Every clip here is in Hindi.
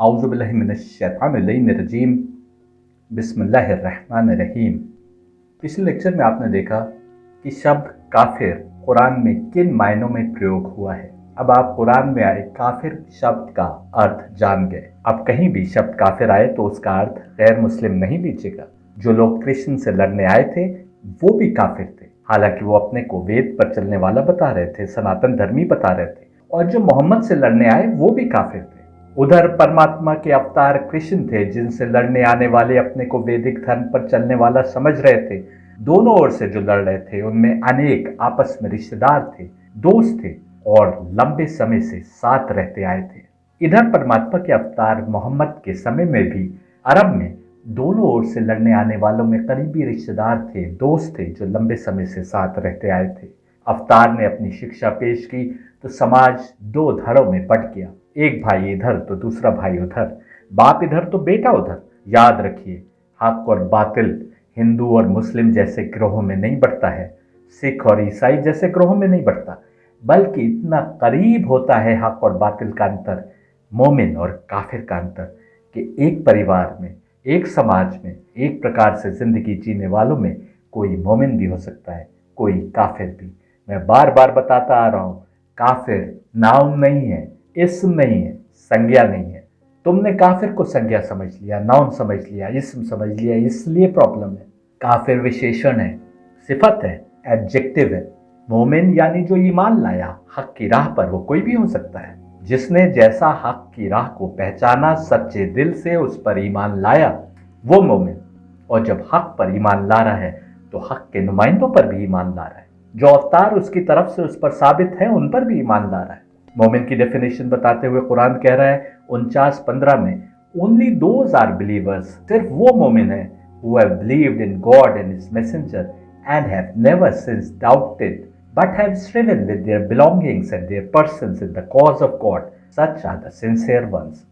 औज़ुबिल्लाहि मिनश्शैतानिर्रजीम बिस्मिल्लाहिर्रहमानिर्रहीम। पिछले लेक्चर में आपने देखा कि शब्द काफिर कुरान में किन मायनों में प्रयोग हुआ है। अब आप कुरान में आए काफिर शब्द का अर्थ जान गए। अब कहीं भी शब्द काफिर आए तो उसका अर्थ गैर मुस्लिम नहीं लीजिएगा। जो लोग कृष्ण से लड़ने आए थे वो भी काफिर थे, हालांकि वो अपने को वेद पर चलने वाला बता रहे थे, सनातन धर्मी बता रहे थे। और जो मोहम्मद से लड़ने आए वो भी काफिर थे। उधर परमात्मा के अवतार कृष्ण थे, जिनसे लड़ने आने वाले अपने को वैदिक धर्म पर चलने वाला समझ रहे थे। दोनों ओर से जो लड़ रहे थे उनमें अनेक आपस में रिश्तेदार थे, दोस्त थे और लंबे समय से साथ रहते आए थे। इधर परमात्मा के अवतार मोहम्मद के समय में भी अरब में दोनों ओर से लड़ने आने वालों में करीबी रिश्तेदार थे, दोस्त थे, जो लंबे समय से साथ रहते आए थे। अवतार ने अपनी शिक्षा पेश की तो समाज दो धड़ों में बंट गया, एक भाई इधर तो दूसरा भाई उधर, बाप इधर तो बेटा उधर। याद रखिए, हक और बातिल हिंदू और मुस्लिम जैसे ग्रोहों में नहीं बढ़ता है, सिख और ईसाई जैसे ग्रोहों में नहीं बढ़ता, बल्कि इतना करीब होता है हक और बातिल का अंतर, मोमिन और काफिर का अंतर, कि एक परिवार में, एक समाज में, एक प्रकार से जिंदगी जीने वालों में कोई मोमिन भी हो सकता है, कोई काफिर भी। मैं बार बार बताता आ रहा हूं, काफिर नाउन नहीं है, इस्म नहीं है, संज्ञा नहीं है। तुमने काफिर को संज्ञा समझ लिया, नाउन समझ लिया, इस्म समझ लिया, इसलिए प्रॉब्लम है। काफिर विशेषण है, सिफत है, एडजेक्टिव है। मोमिन यानी जो ईमान लाया हक की राह पर, वो कोई भी हो सकता है। जिसने जैसा हक की राह को पहचाना, सच्चे दिल से उस पर ईमान लाया, वो मोमिन। और जब हक पर ईमान ला रहा है तो हक के नुमाइंदों पर भी ईमान ला रहा है, जो अवतार उसकी तरफ से उस पर साबित है उन पर भी ईमान ला रहा है। मोमिन की डेफिनेशन बताते हुए कुरान कह रहा है 49:15 में, ओनली दोज आर बिलीवर्स, सिर्फ वो मोमिन है, who have believed in God and His messenger and have never since doubted but have striven with their belongings and their persons in the cause of God, such are the sincere ones।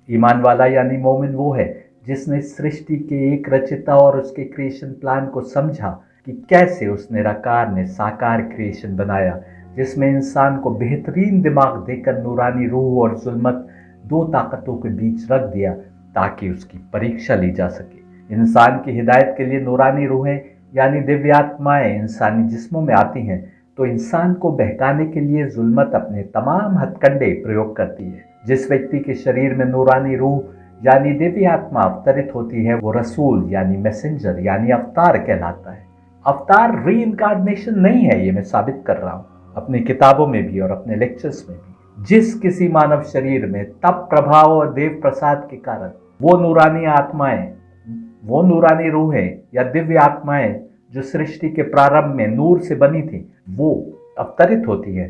ईमान वाला यानी मोमिन वो है जिसने सृष्टि के एक रचिता और उसके क्रिएशन प्लान को समझा कि कैसे उस निराकार ने साकार क्रिएशन बनाया, जिसमें इंसान को बेहतरीन दिमाग देकर नूरानी रूह और जुल्मत दो ताकतों के बीच रख दिया ताकि उसकी परीक्षा ली जा सके। इंसान की हिदायत के लिए नूरानी रूहें यानी दिव्य आत्माएं इंसानी जिस्मों में आती हैं, तो इंसान को बहकाने के लिए जुल्मत अपने तमाम हथकंडे प्रयोग करती है। जिस व्यक्ति के शरीर में नूरानी रूह यानी दिव्य आत्मा अवतरित होती है, वो रसूल यानी मैसेंजर यानी अवतार कहलाता है। अवतार री इनकार्नेशन नहीं है, ये मैं साबित कर रहा हूं अपनी किताबों में भी और अपने लेक्चर्स में भी। जिस किसी मानव शरीर में तप प्रभाव और देव प्रसाद के कारण वो नूरानी आत्माएं, वो नूरानी रूहें या दिव्य आत्माएं जो सृष्टि के प्रारंभ में नूर से बनी थी, वो अवतरित होती है,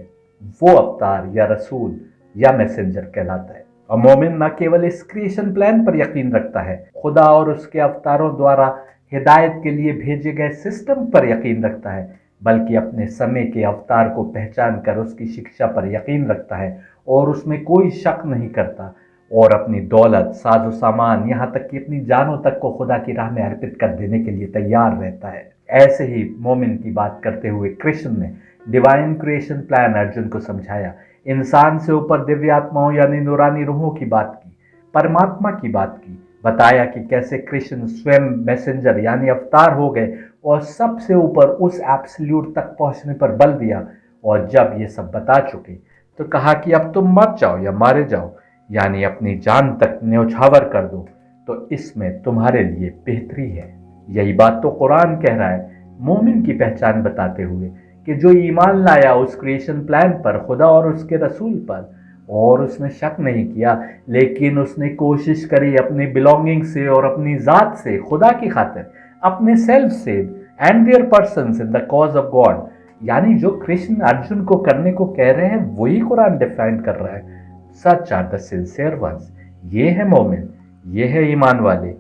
वो अवतार या रसूल या मैसेंजर कहलाता है। और मोमिन न केवल इस क्रिएशन प्लान पर यकीन रखता है, खुदा और उसके अवतारों द्वारा हिदायत के लिए भेजे गए सिस्टम पर यकीन रखता है, बल्कि अपने समय के अवतार को पहचान कर उसकी शिक्षा पर यकीन रखता है और उसमें कोई शक नहीं करता, और अपनी दौलत, साजो सामान, यहाँ तक कि अपनी जानों तक को खुदा की राह में अर्पित कर देने के लिए तैयार रहता है। ऐसे ही मोमिन की बात करते हुए कृष्ण ने डिवाइन क्रिएशन प्लान अर्जुन को समझाया, इंसान से ऊपर दिव्य आत्माओं यानी नूरानी रूहों की बात की, परमात्मा की बात की, बताया कि कैसे कृष्ण स्वयं मैसेंजर यानी अवतार हो गए और सबसे ऊपर उस एब्सोल्यूट तक पहुंचने पर बल दिया। और जब ये सब बता चुके तो कहा कि अब तुम मर जाओ या मारे जाओ, यानी अपनी जान तक न्यौछावर कर दो, तो इसमें तुम्हारे लिए बेहतरी है। यही बात तो कुरान कह रहा है, मोमिन की पहचान बताते हुए कि जो ईमान लाया उस क्रिएशन प्लान पर, खुदा और उसके रसूल पर, और उसने शक नहीं किया, लेकिन उसने कोशिश करी अपनी बिलोंगिंग से और अपनी ज़ात से, खुदा की खातिर, अपने सेल्फ से, and their persons in the cause of God, यानी जो कृष्ण अर्जुन को करने को कह रहे हैं वही कुरान डिफाइन कर रहा है। Such are the sincere ones, ये है मोमिन, ये है ईमान वाले,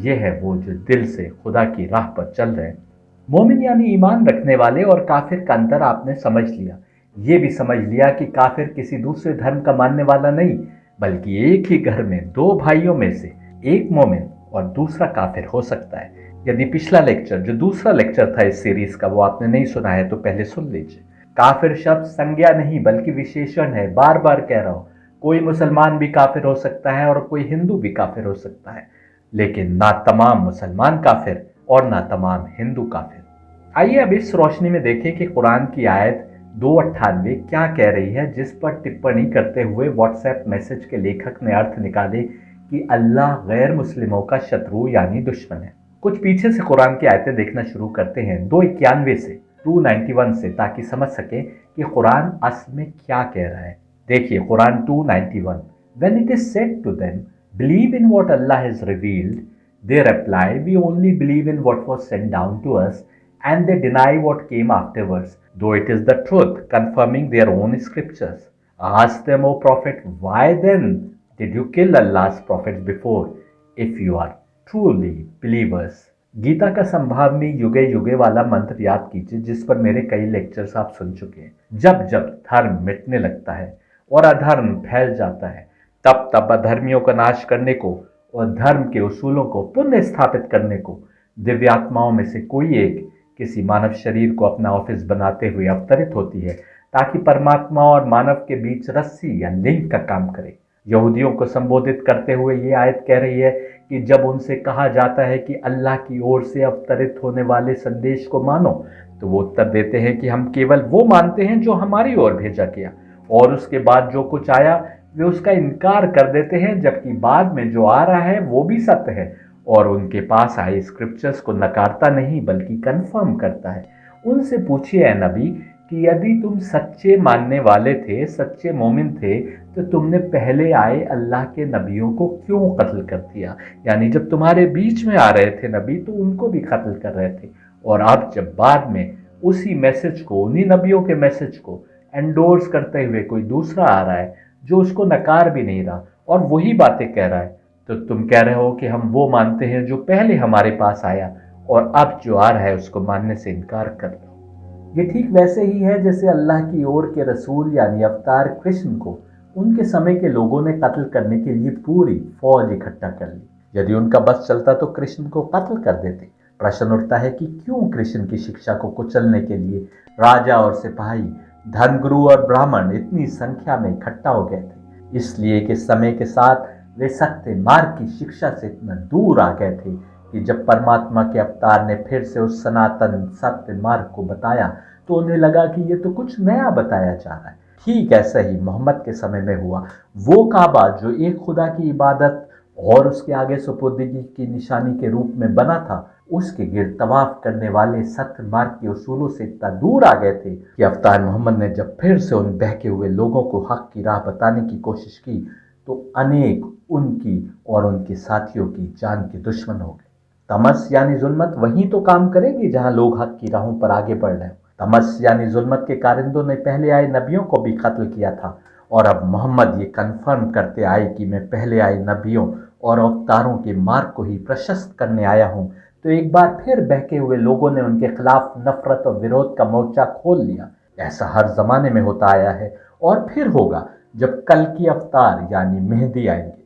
ये है वो जो दिल से खुदा की राह पर चल रहे हैं। मोमिन यानी ईमान रखने वाले और काफिर का अंतर आपने समझ लिया। ये भी समझ लिया कि काफिर किसी दूसरे धर्म का मानने वाला नहीं, बल्कि एक ही घर में दो भाइयों में से एक मोमिन और दूसरा काफिर हो सकता है। यदि पिछला लेक्चर, जो दूसरा लेक्चर था इस सीरीज का, वो आपने नहीं सुना है तो पहले सुन लीजिए। काफिर शब्द संज्ञा नहीं बल्कि विशेषण है, बार बार कह रहा हूं। कोई मुसलमान भी काफिर हो सकता है और कोई हिंदू भी काफिर हो सकता है, लेकिन ना तमाम मुसलमान काफिर और ना तमाम हिंदू काफिर। आइए अब इस रोशनी में देखें कि कुरान की आयत 298 क्या कह रही है, जिस पर टिप्पणी करते हुए व्हाट्सएप मैसेज के लेखक ने अर्थ निकाले कि अल्लाह गैर मुस्लिमों का शत्रु यानी दुश्मन है। कुछ पीछे से कुरान की आयतें देखना शुरू करते हैं 291 से 291 से, ताकि समझ सके कि कुरान असल में क्या कह रहा है। देखिए Quran 291, When it is said to them, believe in what Allah has revealed, they reply, we only believe in what was sent down to us, and they deny what came afterwards, though it is the truth, confirming their own scriptures. Ask them, O Prophet, why then did you kill Allah's prophets before, if you are truly believers? Gita का संभावनी युगे युगे वाला मंत्र याद कीजिए, जिस पर मेरे कई लेक्चर्स आप सुन चुके हैं। जब जब धर्म मिटने लगता है और अधर्म फैल जाता है, तब तब अधर्मियों का नाश करने को और धर्म के उसूलों को पुनः स्थापित करने को दिव्यात्माओं में से कोई एक किसी मानव शरीर को अपना ऑफिस बनाते हुए अवतरित होती है, ताकि परमात्मा और मानव के बीच रस्सी या लिंक का काम करे। यहूदियों को संबोधित करते हुए ये आयत कह रही है कि जब उनसे कहा जाता है कि अल्लाह की ओर से अवतरित होने वाले संदेश को मानो, तो वो उत्तर देते हैं कि हम केवल वो मानते हैं जो हमारी ओर भेजा गया, और उसके बाद जो कुछ आया वे उसका इनकार कर देते हैं, जबकि बाद में जो आ रहा है वो भी सत्य है और उनके पास आए स्क्रिप्चर्स को नकारता नहीं बल्कि कंफर्म करता है। उनसे पूछिए ए नबी कि यदि तुम सच्चे मानने वाले थे, सच्चे मोमिन थे, तो तुमने पहले आए अल्लाह के नबियों को क्यों कत्ल कर दिया? यानी जब तुम्हारे बीच में आ रहे थे नबी तो उनको भी कत्ल कर रहे थे, और अब जब बाद में उसी मैसेज को, उन्हीं नबियों के मैसेज को एंडोर्स करते हुए कोई दूसरा आ रहा है जो उसको नकार भी नहीं रहा और वही बातें कह रहा है, तो तुम कह रहे हो कि हम वो मानते हैं जो पहले हमारे पास आया, और अब जो आ रहा है उसको मानने से इनकार कर रहे हो। ये ठीक वैसे ही है जैसे अल्लाह की ओर के रसूल यानी अवतार कृष्ण को उनके समय के लोगों ने कत्ल करने के लिए पूरी फौज इकट्ठा कर ली। यदि उनका बस चलता तो कृष्ण को कत्ल कर देते। प्रश्न उठता है कि क्यों कृष्ण की शिक्षा को कुचलने के लिए राजा और सिपाही, धर्मगुरु और ब्राह्मण इतनी संख्या में इकट्ठा हो गए थे? इसलिए कि समय के साथ वे सत्य मार्ग की शिक्षा से इतना दूर आ गए थे कि जब परमात्मा के अवतार ने फिर से उस सनातन सत्य मार्ग को बताया तो उन्हें लगा कि ये तो कुछ नया बताया जा रहा है। ठीक ऐसा ही मोहम्मद के समय में हुआ। वो काबा जो एक खुदा की इबादत और उसके आगे सुपुर्दगी की निशानी के रूप में बना था, उसके गिर्द तवाफ करने वाले सत्य मार्ग के उसूलों से इतना दूर आ गए थे कि अवतार मोहम्मद ने जब फिर से उन बहके हुए लोगों को हक की राह बताने की कोशिश की तो अनेक उनकी और उनके साथियों की जान के दुश्मन हो गए। तमस यानी जुल्मत वहीं तो काम करेगी जहां लोग हक की राहों पर आगे बढ़ रहे हो। तमस यानी जुल्मत के कारिंदों ने पहले आए नबियों को भी कत्ल किया था, और अब मोहम्मद ये कन्फर्म करते आए कि मैं पहले आए नबियों और अवतारों के मार्ग को ही प्रशस्त करने आया हूँ, तो एक बार फिर बहके हुए लोगों ने उनके खिलाफ नफरत और विरोध का मोर्चा खोल लिया। ऐसा हर जमाने में होता आया है और फिर होगा जब कल की अवतार यानी मेहदी आएंगे।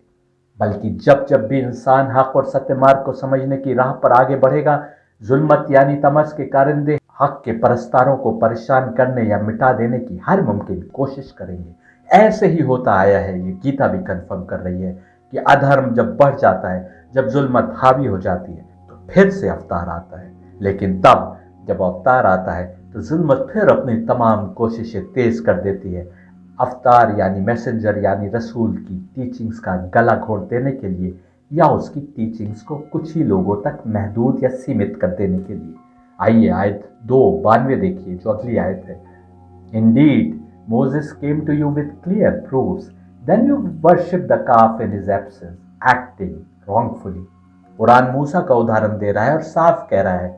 बल्कि जब जब भी इंसान हक और सत्य मार्ग को समझने की राह पर आगे बढ़ेगा, जुल्मत यानी तमस के कारिंदे हक के परस्तारों को परेशान करने या मिटा देने की हर मुमकिन कोशिश करेंगे। ऐसे ही होता आया है। ये गीता भी कंफर्म कर रही है कि अधर्म जब बढ़ जाता है, जब जुल्मत हावी हो जाती है, तो फिर से अवतार आता है। लेकिन तब जब अवतार आता है तो जुल्मत फिर अपनी तमाम कोशिशें तेज कर देती है। अवतार यानी मैसेंजर यानी रसूल की टीचिंग्स का गला घोट देने के लिए या उसकी टीचिंग्स को कुछ ही लोगों तक महदूद या सीमित कर देने के लिए। आइए आयत 292 देखिए, जो अगली आयत है। Indeed, Moses came to you with clear proofs. Then you worship the calf in his absence, acting wrongfully. Quran मूसा का उदाहरण दे रहा है और साफ कह रहा है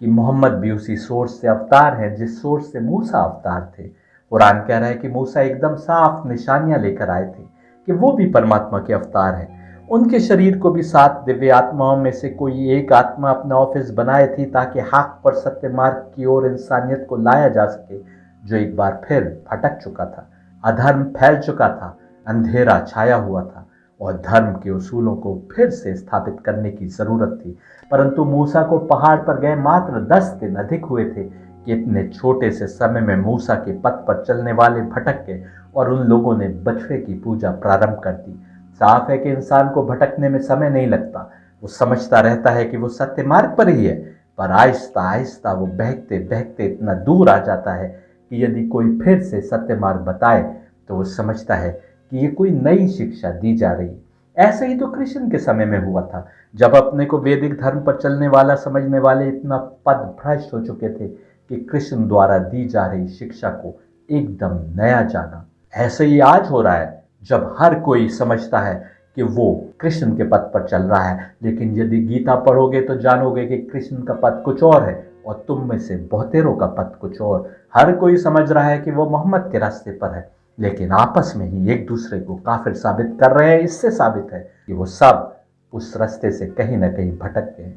कि मोहम्मद भी उसी सोर्स से अवतार है जिस सोर्स से मूसा अवतार थे। कुरान कह रहा है कि मूसा एकदम साफ निशानियां लेकर आए थे कि वो भी परमात्मा के अवतार हैं। उनके शरीर को भी 7 दिव्य आत्माओं में से कोई एक आत्मा अपना ऑफिस बनाए थी ताकि हक पर सत्य मार्ग की ओर इंसानियत को लाया जा सके, जो एक बार फिर भटक चुका था। अधर्म फैल चुका था, अंधेरा छाया हुआ था और धर्म के उसूलों को फिर से स्थापित करने की जरूरत थी। परंतु मूसा को पहाड़ पर गए मात्र 10 दिन अधिक हुए थे कि इतने छोटे से समय में मूसा के पथ पर चलने वाले भटक गए और उन लोगों ने बछड़े की पूजा प्रारंभ कर दी। साफ है कि इंसान को भटकने में समय नहीं लगता, वो समझता रहता है कि वो सत्य मार्ग पर ही है, पर आहिस्ता आहिस्ता वो बहकते बहकते इतना दूर आ जाता है कि यदि कोई फिर से सत्य मार्ग बताए तो वो समझता है कि ये कोई नई शिक्षा दी जा रही है। ऐसे ही तो कृष्ण के समय में हुआ था, जब अपने को वैदिक धर्म पर चलने वाला समझने वाले इतना पद भ्रष्ट हो चुके थे कि कृष्ण द्वारा दी जा रही शिक्षा को एकदम नया जाना। ऐसे ही आज हो रहा है, जब हर कोई समझता है कि वो कृष्ण के पथ पर चल रहा है, लेकिन यदि गीता पढ़ोगे तो जानोगे कि कृष्ण का पथ कुछ और है और तुम में से बहुतेरों का पथ कुछ और। हर कोई समझ रहा है कि वो मोहम्मद के रास्ते पर है, लेकिन आपस में ही एक दूसरे को काफिर साबित कर रहे हैं। इससे साबित है कि वो सब उस रास्ते से कहीं ना कहीं भटक गए।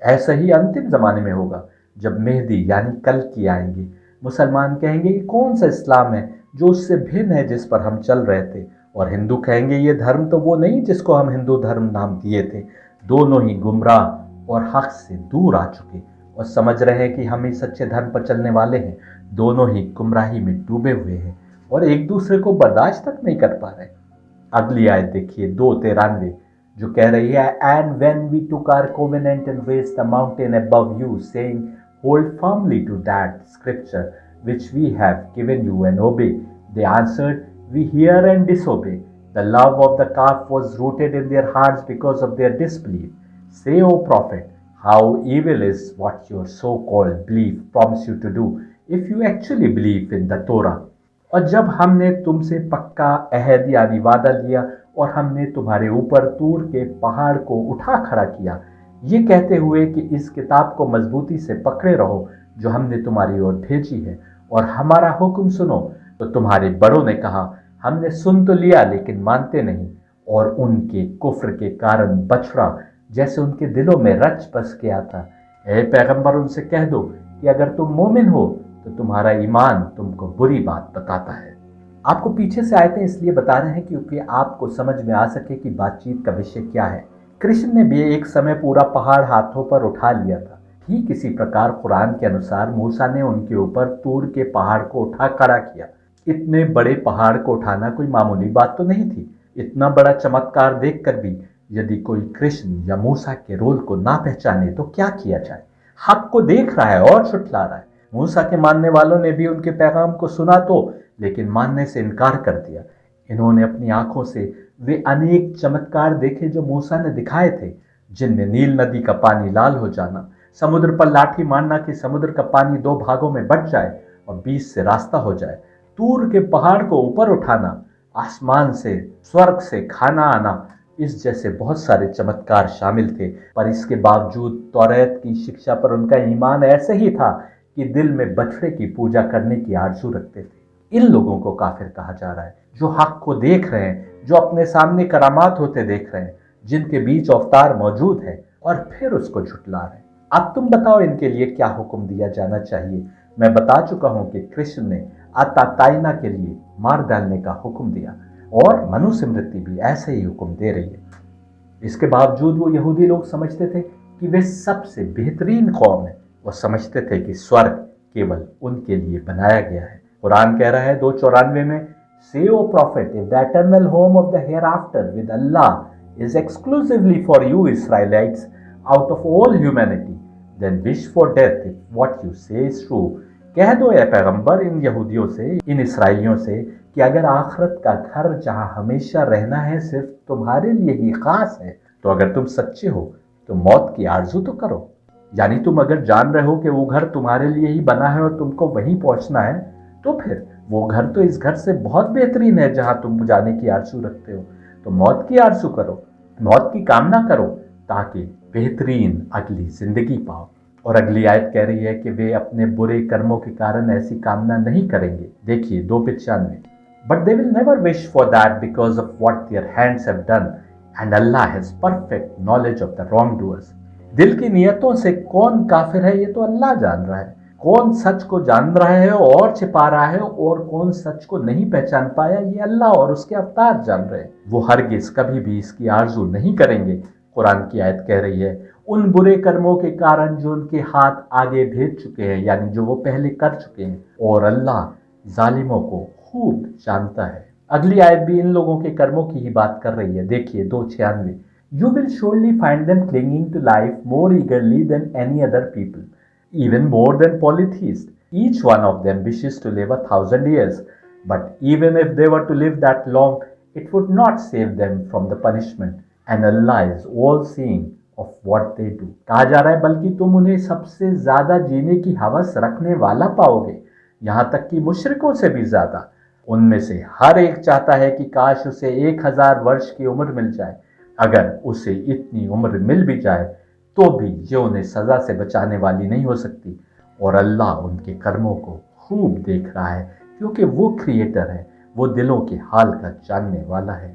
ऐसा ही अंतिम जमाने में होगा, जब मेहदी यानी कल की आएंगी। मुसलमान कहेंगे ये कौन सा इस्लाम है जो उससे भिन्न है जिस पर हम चल रहे थे, और हिंदू कहेंगे ये धर्म तो वो नहीं जिसको हम हिंदू धर्म नाम दिए थे। दोनों ही गुमराह और हक से दूर आ चुके और समझ रहे हैं कि हम ही सच्चे धर्म पर चलने वाले हैं। दोनों ही गुमराही में डूबे हुए हैं और एक दूसरे को बर्दाश्त तक नहीं कर पा रहे। अगली आयत देखिए 2:93, जो कह रही है, and when we took our covenant and raised the mountain above you saying hold firmly to that scripture which we have given you and obey, they answered, we hear and disobey. The love of the calf was rooted in their hearts because of their disbelief. Say, O prophet, how evil is what your so-called belief promise you to do if you actually believe in the Torah. और जब हमने तुमसे पक्का अहद यानी वादा लिया और हमने तुम्हारे ऊपर तूर के पहाड़ को उठा खड़ा किया, ये कहते हुए कि इस किताब को मजबूती से पकड़े रहो जो हमने तुम्हारी ओर भेजी है और हमारा हुक्म सुनो, तो तुम्हारे बड़ों ने कहा, हमने सुन तो लिया लेकिन मानते नहीं। और उनके कुफ्र के कारण बछड़ा जैसे उनके दिलों में रच बस गया था। ऐ पैगंबर, उनसे कह दो कि अगर तुम मोमिन हो तो तुम्हारा ईमान तुमको बुरी बात बताता है। आपको पीछे से आयतें इसलिए बता रहे हैं क्योंकि आपको समझ में आ सके कि बातचीत का विषय क्या है। कृष्ण ने भी एक समय पूरा पहाड़ हाथों पर उठा लिया था। ठीक इसी प्रकार कुरान के अनुसार मूसा ने उनके ऊपर तूर के पहाड़ को उठा खड़ा किया। इतने बड़े पहाड़ को उठाना कोई मामूली बात तो नहीं थी। इतना बड़ा चमत्कार देखकर भी यदि कोई कृष्ण या मूसा के रोल को ना पहचाने तो क्या किया जाए। हक को देख रहा है और छुटला रहा है। मूसा के मानने वालों ने भी उनके पैगाम को सुना तो, लेकिन मानने से इनकार कर दिया। इन्होंने अपनी आंखों से वे अनेक चमत्कार देखे जो मूसा ने दिखाए थे, जिनमें नील नदी का पानी लाल हो जाना, समुद्र पर लाठी मारना कि समुद्र का पानी 2 भागों में बंट जाए और बीच से रास्ता हो जाए, तूर के पहाड़ को ऊपर उठाना, आसमान से स्वर्ग से खाना आना, इस जैसे बहुत सारे चमत्कार शामिल थे। पर इसके बावजूद तौरात की शिक्षा पर उनका ईमान ऐसे ही था कि दिल में बछड़े की पूजा करने की आरज़ू रखते थे। इन लोगों को काफिर कहा जा रहा है, जो हक को देख रहे हैं, जो अपने सामने करामात होते देख रहे हैं, जिनके बीच अवतार मौजूद है और फिर उसको झुटला रहे हैं। अब तुम बताओ इनके लिए क्या हुक्म दिया जाना चाहिए। मैं बता चुका हूं कि कृष्ण ने आताताइना के लिए मार डालने का हुक्म दिया और मनुस्मृति भी ऐसे ही हुक्म दे रही है। इसके बावजूद वो यहूदी लोग समझते थे कि वे सबसे बेहतरीन कौम है। वो समझते थे कि स्वर्ग केवल उनके लिए बनाया गया है। कुरान कह रहा है 2:94 में, Say, O prophet, if the eternal home of the hereafter with Allah is exclusively for you Israelites out of all humanity, then wish for death if what you say is true. कह दो या पैगंबर इन यहूदियों से, इन इसराइलियों से, कि अगर आखिरत का घर जहां हमेशा रहना है सिर्फ तुम्हारे लिए ही खास है, तो अगर तुम सच्चे हो तो मौत की आरजू तो करो। यानी तुम अगर जान रहे हो कि वो घर तुम्हारे लिए ही बना है और तुमको वहीं पहुंचना है, तो फिर वो घर तो इस घर से बहुत बेहतरीन है जहां तुम जाने की आरजू रखते हो। तो मौत की आरजू करो, मौत की कामना करो, ताकि बेहतरीन अगली जिंदगी पाओ। और अगली आयत कह रही है कि वे अपने बुरे कर्मों के कारण ऐसी कामना नहीं करेंगे। देखिए 2:95, but they will never wish for that because of what their hands have done and Allah has perfect knowledge of the wrongdoers. दिल की नियतों से कौन काफिर है ये तो अल्लाह जान रहा है। कौन सच को जान रहा है और छिपा रहा है और कौन सच को नहीं पहचान पाया, ये अल्लाह और उसके अवतार जान रहे हैं। वो हरगिज कभी भी इसकी आरजू नहीं करेंगे। कुरान की आयत कह रही है, उन बुरे कर्मों के कारण जो उनके हाथ आगे भेज चुके हैं, यानी जो वो पहले कर चुके हैं, और अल्लाह जालिमों को खूब जानता है। अगली आयत भी इन लोगों के कर्मों की ही बात कर रही है। देखिए 2:96, you will surely find them clinging to life more eagerly than any other people, even more than polytheists. Each one of them wishes to live 1,000 years, but even if they were to live that long, it would not save them from the punishment. And Allah is all seeing of what they do. कहा जा रहा है बल्कि तुम उन्हें सबसे ज्यादा जीने की हवस रखने वाला पाओगे, यहां तक कि मुशरिकों से भी ज्यादा। उनमें से हर एक चाहता है कि काश उसे 1,000 वर्ष की उम्र मिल जाए। अगर उसे इतनी उम्र मिल भी जाए तो भी ये उन्हें सजा से बचाने वाली नहीं हो सकती। और अल्लाह उनके कर्मों को खूब देख रहा है, क्योंकि वो क्रिएटर है, वो दिलों के हाल का जानने वाला है।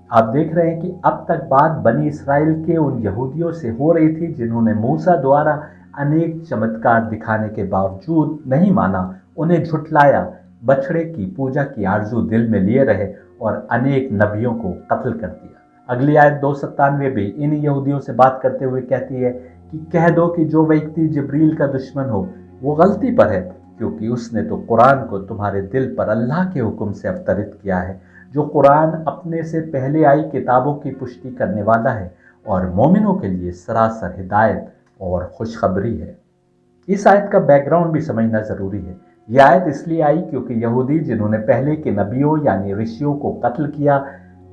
आप देख रहे हैं कि अब तक बात बनी इसराइल के उन यहूदियों से हो रही थी जिन्होंने मूसा द्वारा अनेक चमत्कार दिखाने के बावजूद नहीं माना, उन्हें झुठलाया, बछड़े की पूजा की आरजू दिल में लिए रहे और अनेक नबियों को कत्ल कर दिया। अगली आयत 2:97 भी इन यहूदियों से बात करते हुए कहती है कि कह दो कि जो व्यक्ति जिब्रील का दुश्मन हो वो गलती पर है, क्योंकि उसने तो कुरान को तुम्हारे दिल पर अल्लाह के हुक्म से अवतरित किया है, जो कुरान अपने से पहले आई किताबों की पुष्टि करने वाला है और मोमिनों के लिए सरासर हिदायत और खुशखबरी है। इस आयत का बैकग्राउंड भी समझना जरूरी है। यह आयत इसलिए आई क्योंकि यहूदी जिन्होंने पहले के नबियों यानी ऋषियों को कत्ल किया,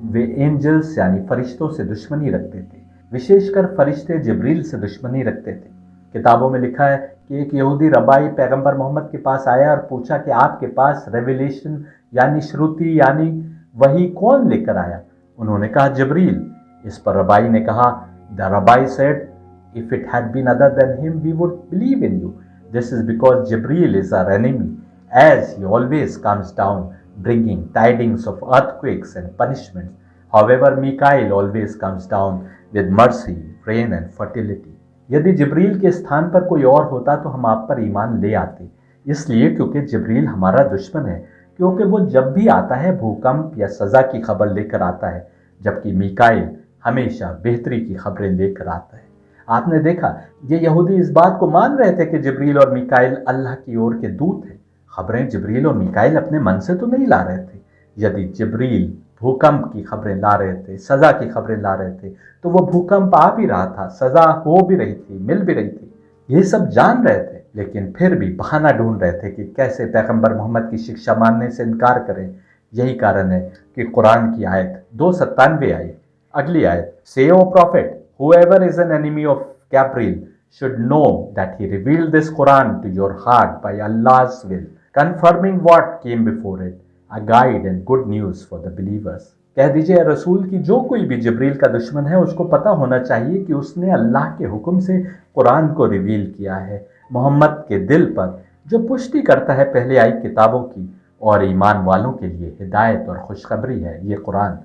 वे एंजल्स यानी फरिश्तों से दुश्मनी रखते थे, विशेषकर फरिश्ते जिब्रील से दुश्मनी रखते थे। किताबों में लिखा है कि एक यहूदी रबाई पैगंबर मोहम्मद के पास आया और पूछा कि आपके पास रेवलेशन यानी श्रुति यानी वही कौन लेकर आया। उन्होंने कहा जिब्रील। इस पर रबाई ने कहा, the rabbi said, if it had been other than him we would believe in you. This is because Jibril is our enemy, as he always comes down bringing tidings of earthquakes and punishments. However, Mikael always comes down with mercy, rain and fertility. यदि जिब्रील के स्थान पर कोई और होता तो हम आप पर ईमान ले आते, इसलिए क्योंकि जिब्रील हमारा दुश्मन है, क्योंकि वो जब भी आता है भूकंप या सजा की खबर लेकर आता है, जबकि मीकाइल हमेशा बेहतरी की खबरें लेकर आता है। आपने देखा ये यहूदी इस बात को मान रहे थे कि जिब्रील और मीकाइल अल्लाह की ओर के दूत हैं। खबरें जिब्रील और मीकाइल अपने मन से तो नहीं ला रहे थे। यदि जिब्रील भूकंप की खबरें ला रहे थे, सजा की खबरें ला रहे थे, तो वो भूकंप आ भी रहा था, सजा हो भी रही थी, मिल भी रही थी, ये सब जान रहे थे, लेकिन फिर भी बहाना ढूंढ रहे थे कि कैसे पैगंबर मोहम्मद की शिक्षा मानने से इनकार करें। यही कारण है कि कुरान की आयत 2:97 आई। अगली आयत, से O prophet, whoever is an enemy of Gabriel should know that he revealed this Quran to your heart by Allah's will, confirming what came before it, a guide and good news for the believers. कह दीजिए रसूल की जो कोई भी जिब्रील का दुश्मन है उसको पता होना चाहिए कि उसने अल्लाह के हुक्म से कुरान को रिवील किया है मोहम्मद के दिल पर, जो पुष्टि करता है पहले आई किताबों की और ईमान वालों के लिए हिदायत और खुशखबरी है ये कुरान।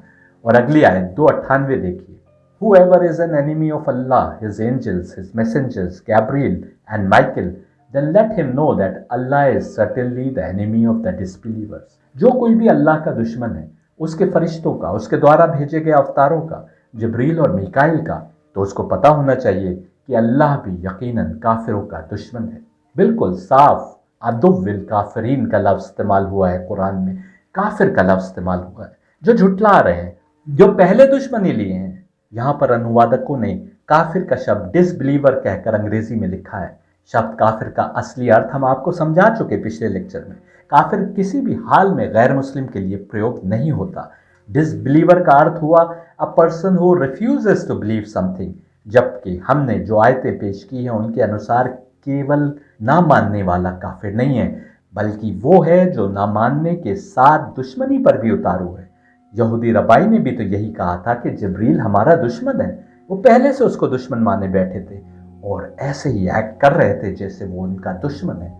और अगली आयत 2:98 देखिए, Whoever is an enemy of Allah, his angels, his messengers, Gabriel and Michael, then let him know that Allah is certainly the enemy of the disbelievers. जो कोई भी अल्लाह का दुश्मन है, उसके फरिश्तों का, उसके द्वारा भेजे गए अवतारों का, जिब्रील और मीकाइल का, तो उसको पता होना चाहिए कि अल्लाह भी यकीनन काफिरों का दुश्मन है। बिल्कुल साफ अदुव्विल काफिरीन का लफ्ज इस्तेमाल हुआ है कुरान में, काफिर का लफ्ज इस्तेमाल हुआ है, जो झुठला रहे हैं, जो पहले दुश्मनी लिए हैं। यहाँ पर अनुवादकों ने काफिर का शब्द डिसबिलीवर कहकर अंग्रेजी में लिखा है। शब्द काफिर का असली अर्थ हम आपको समझा चुके पिछले लेक्चर में। काफिर किसी भी हाल में गैर मुस्लिम के लिए प्रयोग नहीं होता। डिसबिलीवर का अर्थ हुआ a person who refuses to believe something, जबकि हमने जो आयतें पेश की हैं उनके अनुसार केवल ना मानने वाला काफिर नहीं है, बल्कि वो है जो ना मानने के साथ दुश्मनी पर भी उतारू है। यहूदी रबाई ने भी तो यही कहा था कि जिब्रील हमारा दुश्मन है, वो पहले से उसको दुश्मन माने बैठे थे और ऐसे ही एक्ट कर रहे थे जैसे वो उनका दुश्मन है।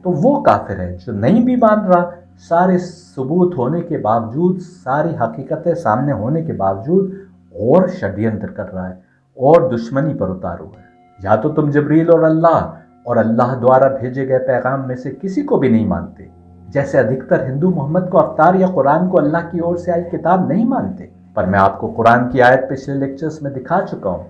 तो वो काफिर है जो नहीं भी मान रहा, सारे सबूत होने के बावजूद, सारी हकीकतें सामने होने के बावजूद और षड्यंत्र कर रहा है और दुश्मनी पर उतारू है। या तो तुम जिब्रील और अल्लाह द्वारा भेजे गए पैगाम में से किसी को भी नहीं मानते, जैसे अधिकतर हिंदू मोहम्मद को अवतार या कुरान को अल्लाह की ओर से आई किताब नहीं मानते। पर मैं आपको कुरान की आयत पिछले लेक्चर्स में दिखा चुका हूँ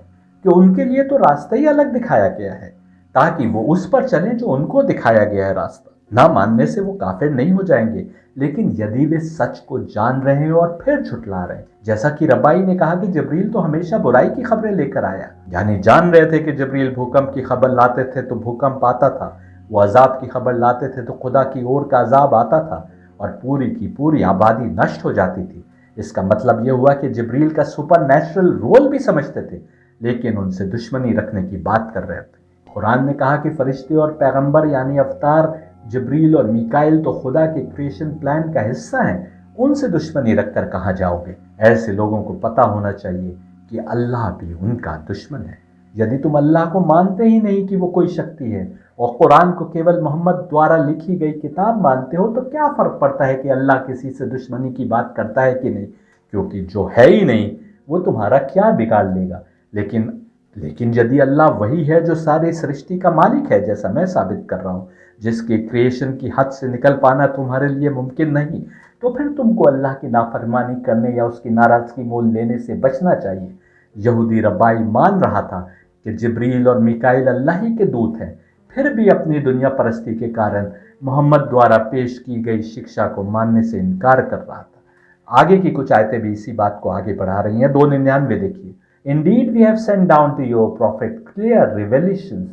कि उनके लिए तो रास्ता ही अलग दिखाया गया है, ताकि वो उस पर चलें जो उनको दिखाया गया है रास्ता। ना मानने से वो काफिर नहीं हो जाएंगे, लेकिन यदि वे सच को जान रहे हैं और फिर झुठला रहे हैं। जैसा कि रबाई ने कहा कि जिब्रील तो हमेशा बुराई की खबरें लेकर आया, यानी जान रहे थे कि जिब्रील भूकंप की खबर लाते थे तो भूकंप आता था, वो अजाब की खबर लाते थे तो खुदा की ओर का अजाब आता था और पूरी की पूरी आबादी नष्ट हो जाती थी। इसका मतलब यह हुआ कि जिब्रील का सुपर नेचुरल रोल भी समझते थे, लेकिन उनसे दुश्मनी रखने की बात कर रहे थे। कुरान ने कहा कि फरिश्ते और पैगंबर यानी अवतार जिब्रील और मीकाइल तो खुदा के क्रिएशन प्लान का हिस्सा हैं, उनसे दुश्मनी रखकर कहाँ जाओगे। ऐसे लोगों को पता होना चाहिए कि अल्लाह भी उनका दुश्मन है। यदि तुम अल्लाह को मानते ही नहीं कि वो कोई शक्ति है और कुरान को केवल मोहम्मद द्वारा लिखी गई किताब मानते हो, तो क्या फर्क पड़ता है कि अल्लाह किसी से दुश्मनी की बात करता है कि नहीं, क्योंकि जो है ही नहीं वो तुम्हारा क्या बिगाड़ लेगा। लेकिन यदि अल्लाह वही है जो सारी सृष्टि का मालिक है, जैसा मैं साबित कर रहा हूँ, जिसके क्रिएशन की हद से निकल पाना तुम्हारे लिए मुमकिन नहीं, तो फिर तुमको अल्लाह की नाफरमानी करने या उसकी नाराजगी मोल लेने से बचना चाहिए। यहूदी रब्बाई मान रहा था कि जिब्रील और मिकाइल अल्लाह ही के दूत हैं, फिर भी अपनी दुनिया परस्ती के कारण मोहम्मद द्वारा पेश की गई शिक्षा को मानने से इनकार कर रहा था। आगे की कुछ आयतें भी इसी बात को आगे बढ़ा रही हैं। 299 देखिए, Indeed we have sent down to your prophet clear revelations,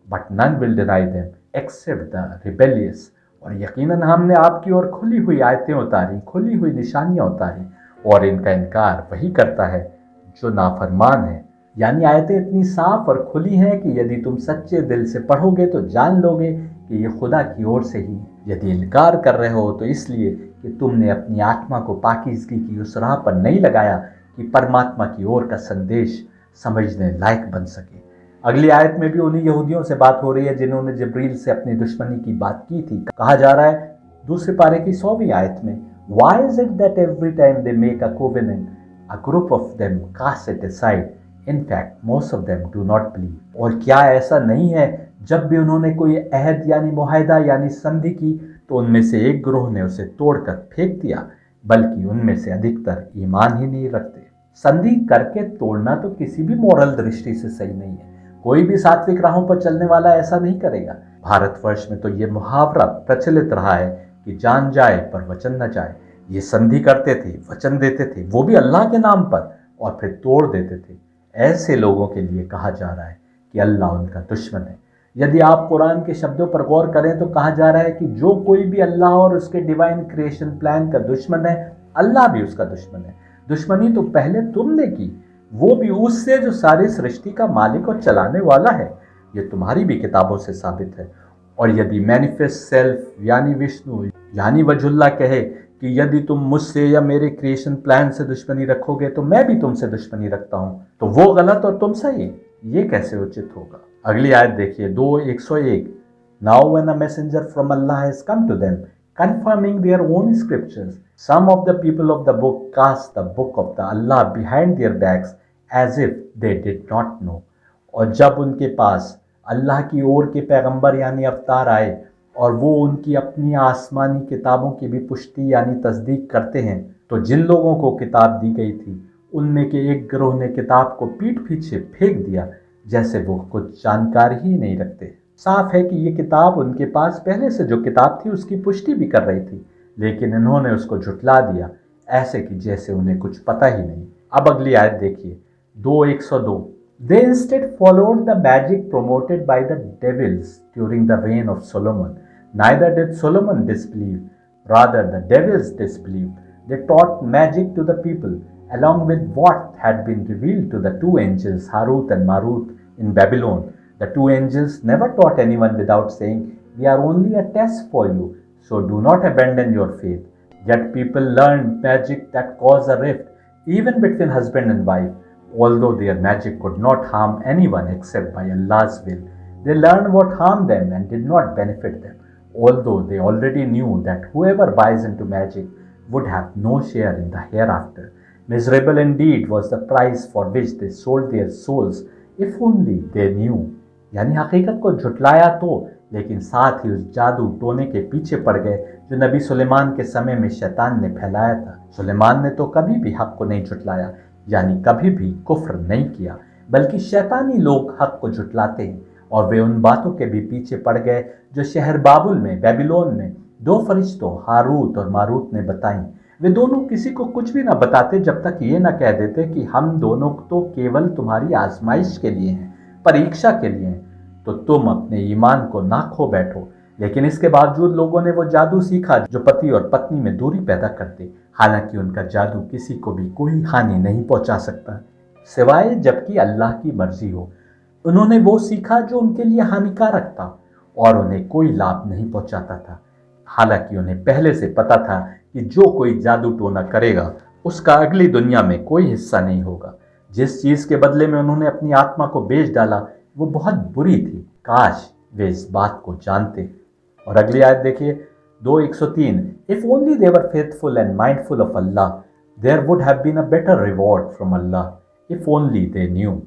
but none will deny them except the rebellious। और यकीनन हमने आपकी ओर खुली हुई आयतें उतारी, खुली हुई निशानियां उतारी, और इनका इनकार वही करता है जो नाफरमान है। यानी आयतें इतनी साफ और खुली हैं कि यदि तुम सच्चे दिल से पढ़ोगे तो जान लोगे कि ये खुदा की ओर से ही। यदि इनकार कर रहे हो तो इसलिए कि तुमने अपनी आत्मा को पाकीज़गी की उस राह पर नहीं लगाया कि परमात्मा की ओर का संदेश समझने लायक बन सके। अगली आयत में भी उन्हीं यहूदियों से बात हो रही है जिन्होंने जिब्रील से अपनी दुश्मनी की बात की थी। कहा जा रहा है दूसरे पारे की 100वीं आयत में, Why is it that every time they make a covenant, a group of them cast it aside? In fact, most of them do not believe। और क्या ऐसा नहीं है जब भी उन्होंने कोई अहद यानी मुआहदा यानी संधि की तो उनमें से एक ग्रोह ने उसे तोड़कर फेंक दिया, बल्कि उनमें से अधिकतर ईमान ही नहीं रखते। संधि करके तोड़ना तो किसी भी मॉरल दृष्टि से सही नहीं है। कोई भी सात्विक राहों पर चलने वाला ऐसा नहीं करेगा। भारतवर्ष में तो ये मुहावरा प्रचलित रहा है कि जान जाए पर वचन न जाए। ये संधि करते थे, वचन देते थे, वो भी अल्लाह के नाम पर, और फिर तोड़ देते थे। ऐसे लोगों के लिए कहा जा रहा है कि अल्लाह उनका दुश्मन है। यदि आप कुरान के शब्दों पर गौर करें तो कहा जा रहा है कि जो कोई भी अल्लाह और उसके डिवाइन क्रिएशन प्लान का दुश्मन है, अल्लाह भी उसका दुश्मन है। दुश्मनी तो पहले तुमने की, वो भी उससे जो सारी सृष्टि का मालिक और चलाने वाला है। ये तुम्हारी भी किताबों से साबित है। और यदि मैनिफेस्ट सेल्फ यानी विष्णु यानी वजुल्ला कहे कि यदि तुम मुझसे या मेरे क्रिएशन प्लान से दुश्मनी रखोगे तो मैं भी तुमसे दुश्मनी रखता हूं, तो वो गलत और तुम सही, ये कैसे उचित होगा। अगली आयत देखिए 2:101, Now when a messenger from Allah has come to them, confirming their own scriptures, some of the people of the book cast the book of the Allah behind their backs as if they did not know। और जब उनके पास अल्लाह की ओर के पैगंबर यानी अवतार आए और वो उनकी अपनी आसमानी किताबों की भी पुष्टि यानी तस्दीक करते हैं, तो जिन लोगों को किताब दी गई थी उनमें के एक गिरोह ने किताब को पीठ पीछे फेंक दिया जैसे वो कुछ जानकारी ही नहीं रखते। साफ है कि ये किताब उनके पास पहले से जो किताब थी उसकी पुष्टि भी कर रही थी, लेकिन इन्होंने उसको झुठला दिया ऐसे कि जैसे उन्हें कुछ पता ही नहीं। अब अगली आयत देखिए 2:102, They instead followed the magic promoted by the devils during the reign of Solomon. Neither did Solomon disbelieve, rather the devils disbelieved. They taught magic to the people, along with what had been revealed to the two angels Harut and Marut in Babylon. The two angels never taught anyone without saying, We are only a test for you, so do not abandon your faith. Yet people learned magic that caused a rift, even between husband and wife. Although their magic could not harm anyone except by Allah's will, they learned what harmed them and did not benefit them, although they already knew that whoever buys into magic would have no share in the hereafter. Miserable indeed was the price for which they sold their souls, if only they knew। यानी हकीकत को झुटलाया तो, लेकिन साथ ही उस जादू टोने के पीछे पड़ गए जो नबी सुलेमान के समय में शैतान ने फैलाया था। सुलेमान ने तो कभी भी हक को नहीं झुटलाया, यानी कभी भी कुफ्र नहीं किया, बल्कि शैतानी लोग हक को झुटलाते हैं और वे उन बातों के भी पीछे पड़ गए जो शहर बाबुल में, बेबीलोन में 2 फरिश्तों हारूत और मारूत ने बताई। वे दोनों किसी को कुछ भी ना बताते जब तक ये ना कह देते कि हम दोनों तो केवल तुम्हारी आजमाइश के लिए हैं, परीक्षा के लिए हैं, तो तुम अपने ईमान को ना खो बैठो। लेकिन इसके बावजूद लोगों ने वो जादू सीखा जो पति और पत्नी में दूरी पैदा करते, हालांकि उनका जादू किसी को भी कोई हानि नहीं पहुंचा सकता सिवाय जबकि अल्लाह की मर्जी हो। उन्होंने वो सीखा जो उनके लिए हानिकारक था और उन्हें कोई लाभ नहीं पहुंचाता था, हालांकि उन्हें पहले से पता था कि जो कोई जादू टोना करेगा उसका अगली दुनिया में कोई हिस्सा नहीं होगा। जिस चीज के बदले में उन्होंने अपनी आत्मा को बेच डाला वो बहुत बुरी थी। काश वे इस बात को जानते। और अगली आयत देखिए 2:103, if only they were faithful and mindful of Allah there would have been a better reward from Allah if only they knew.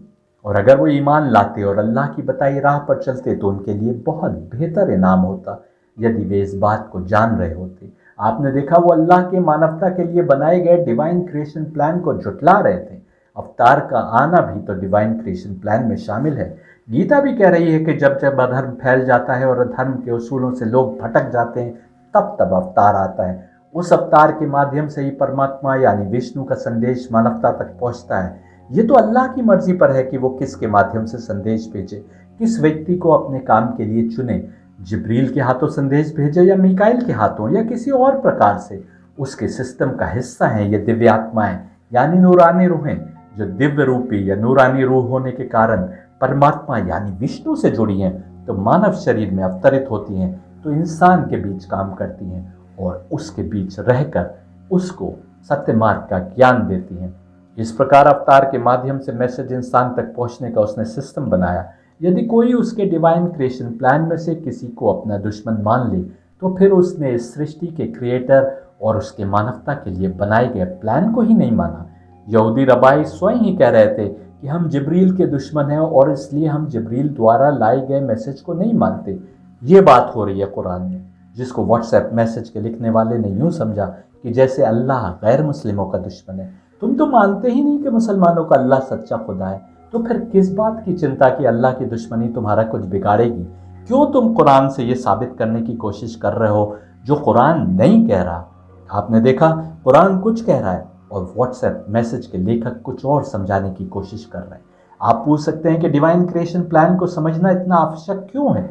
और अगर वो ईमान लाते और अल्लाह की बताई राह पर चलते तो उनके लिए बहुत बेहतर इनाम होता यदि वे इस बात को जान रहे होते। आपने देखा वो अल्लाह के मानवता के लिए बनाए गए डिवाइन क्रिएशन प्लान को झुटला रहे थे। अवतार का आना भी तो डिवाइन क्रिएशन प्लान में शामिल है। गीता भी कह रही है कि जब जब अधर्म फैल जाता है और अधर्म के उसूलों से लोग भटक जाते हैं तब तब अवतार आता है। उस अवतार के माध्यम से ही परमात्मा यानी विष्णु का संदेश मानवता तक पहुंचता है। ये तो अल्लाह की मर्जी पर है कि वो किसके माध्यम से संदेश भेजे, किस व्यक्ति को अपने काम के लिए चुने, जिब्रील के हाथों संदेश भेजे या मीकाइल के हाथों या किसी और प्रकार से। उसके सिस्टम का हिस्सा हैं ये दिव्य आत्माएं यानी नूरानी रूहें, जो दिव्य रूपी या नूरानी रूह होने के कारण परमात्मा यानी विष्णु से जुड़ी हैं, तो मानव शरीर में अवतरित होती हैं, तो इंसान के बीच काम करती हैं और उसके बीच रहकर उसको सत्य मार्ग का ज्ञान देती हैं। इस प्रकार अवतार के माध्यम से मैसेज इंसान तक पहुंचने का उसने सिस्टम बनाया। यदि कोई उसके डिवाइन क्रिएशन प्लान में से किसी को अपना दुश्मन मान ले तो फिर उसने इस सृष्टि के क्रिएटर और उसके मानवता के लिए बनाए गए प्लान को ही नहीं माना। यहूदी रबाई स्वयं ही कह रहे थे कि हम जिब्रील के दुश्मन हैं और इसलिए हम जिब्रील द्वारा लाए गए मैसेज को नहीं मानते। ये बात हो रही है कुरान में, जिसको व्हाट्सएप मैसेज के लिखने वाले ने यूं समझा कि जैसे अल्लाह गैर मुस्लिमों का दुश्मन है। तुम तो मानते ही नहीं कि मुसलमानों का अल्लाह सच्चा खुदा है, तो फिर किस बात की चिंता कि अल्लाह की दुश्मनी तुम्हारा कुछ बिगाड़ेगी? क्यों तुम कुरान से ये साबित करने की कोशिश कर रहे हो जो कुरान नहीं कह रहा? आपने देखा कुरान कुछ कह रहा है और व्हाट्सएप मैसेज के लेखक कुछ और समझाने की कोशिश कर रहे हैं। आप पूछ सकते हैं कि डिवाइन क्रिएशन प्लान को समझना इतना आवश्यक क्यों है?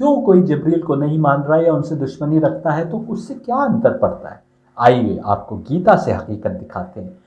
क्यों कोई जिब्रील को नहीं मान रहा या उनसे दुश्मनी रखता है, तो उससे क्या अंतर पड़ता है? आइए आपको गीता से हकीकत दिखाते हैं।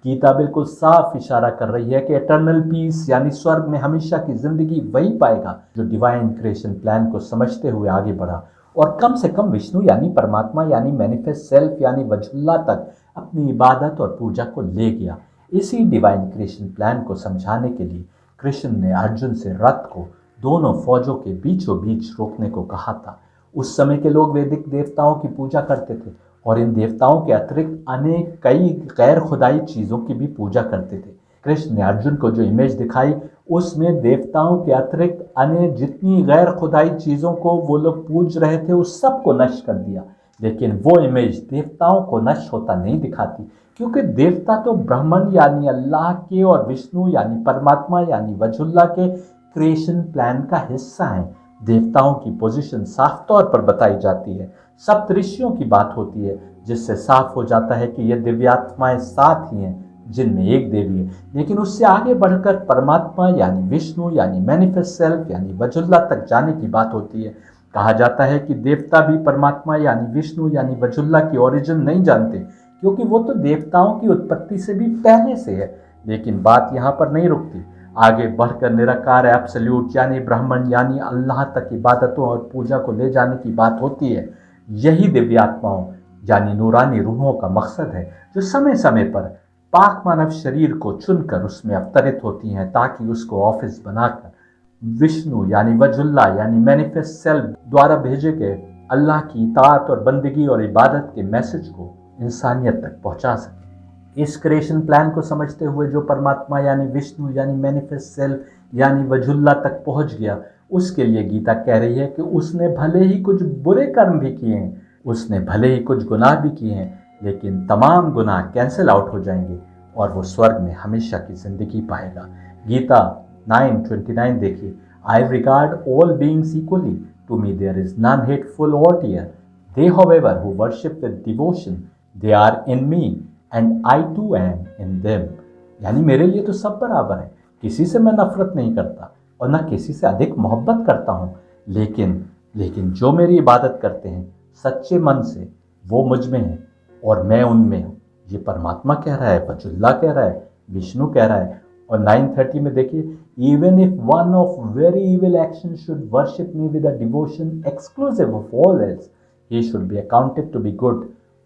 गीता बिल्कुल साफ इशारा कर रही है कि एटर्नल पीस यानी स्वर्ग में हमेशा की जिंदगी वही पाएगा जो डिवाइन क्रिएशन प्लान को समझते हुए आगे बढ़ा और कम से कम विष्णु यानी परमात्मा यानी मैनिफेस्ट सेल्फ यानी वजहुल्लाह तक अपनी इबादत और पूजा को ले गया। इसी डिवाइन क्रिएशन प्लान को समझाने के लिए कृष्ण ने अर्जुन से रथ को दोनों फौजों के बीचों बीच रोकने को कहा था। उस समय के लोग वैदिक देवताओं की पूजा करते थे और इन देवताओं के अतिरिक्त अनेक कई गैर खुदाई चीज़ों की भी पूजा करते थे। कृष्ण ने अर्जुन को जो इमेज दिखाई उसमें देवताओं के अतिरिक्त अन्य जितनी गैर खुदाई चीज़ों को वो लोग पूज रहे थे उस सब को नष्ट कर दिया। लेकिन वो इमेज देवताओं को नष्ट होता नहीं दिखाती, क्योंकि देवता तो ब्राह्मण यानी अल्लाह के और विष्णु यानी परमात्मा यानी वजहुल्लाह के क्रिएशन प्लान का हिस्सा है। देवताओं की पोजीशन साफ तौर पर बताई जाती है। सप्तऋषियों की बात होती है जिससे साफ हो जाता है कि ये दिव्यात्माएं 7 ही हैं जिनमें एक देवी है। लेकिन उससे आगे बढ़कर परमात्मा यानी विष्णु यानी मैनिफेस्ट सेल्फ यानी वजहुल्लाह तक जाने की बात होती है। कहा जाता है कि देवता भी परमात्मा यानी विष्णु यानी वजहुल्लाह की ओरिजिन नहीं जानते, क्योंकि वो तो देवताओं की उत्पत्ति से भी पहले से है। लेकिन बात यहाँ पर नहीं रुकती, आगे बढ़कर निराकार एब्सोल्यूट यानी ब्राह्मण यानी अल्लाह तक इबादतों और पूजा को ले जाने की बात होती है। यही दिव्यात्माओं यानी नूरानी रूहों का मकसद है, जो समय समय पर पाक मानव शरीर को चुनकर उसमें अवतरित होती हैं ताकि उसको ऑफिस बनाकर विष्णु यानी वजहुल्लाह यानी मैनिफेस्ट सेल्फ द्वारा भेजे गए अल्लाह की इताअत और बंदगी और इबादत के मैसेज को इंसानियत तक पहुंचा सके। इस क्रिएशन प्लान को समझते हुए जो परमात्मा यानी विष्णु यानी मैनिफेस्ट सेल्फ यानी वजहुल्लाह तक पहुंच गया, उसके लिए गीता कह रही है कि उसने भले ही कुछ बुरे कर्म भी किए हैं, उसने भले ही कुछ गुनाह भी किए हैं, लेकिन तमाम गुनाह कैंसिल आउट हो जाएंगे और वो स्वर्ग में हमेशा की जिंदगी पाएगा। गीता 9:29 देखिए। I regard all beings equally. To me there is none hateful or dear. They, however, who worship with devotion, they are in me, and I too am in them. यानी मेरे लिए तो सब बराबर है, किसी से मैं नफरत नहीं करता और न किसी से अधिक मोहब्बत करता हूँ, लेकिन जो मेरी इबादत करते हैं सच्चे मन से, वो मुझ में है और मैं उनमें हूँ। ये परमात्मा कह रहा है, वजुल्ला कह रहा है, विष्णु कह रहा है। और 9:30 में देखिए, even if one of very evil action should worship me with a devotion exclusive of all else, he should be accounted to be good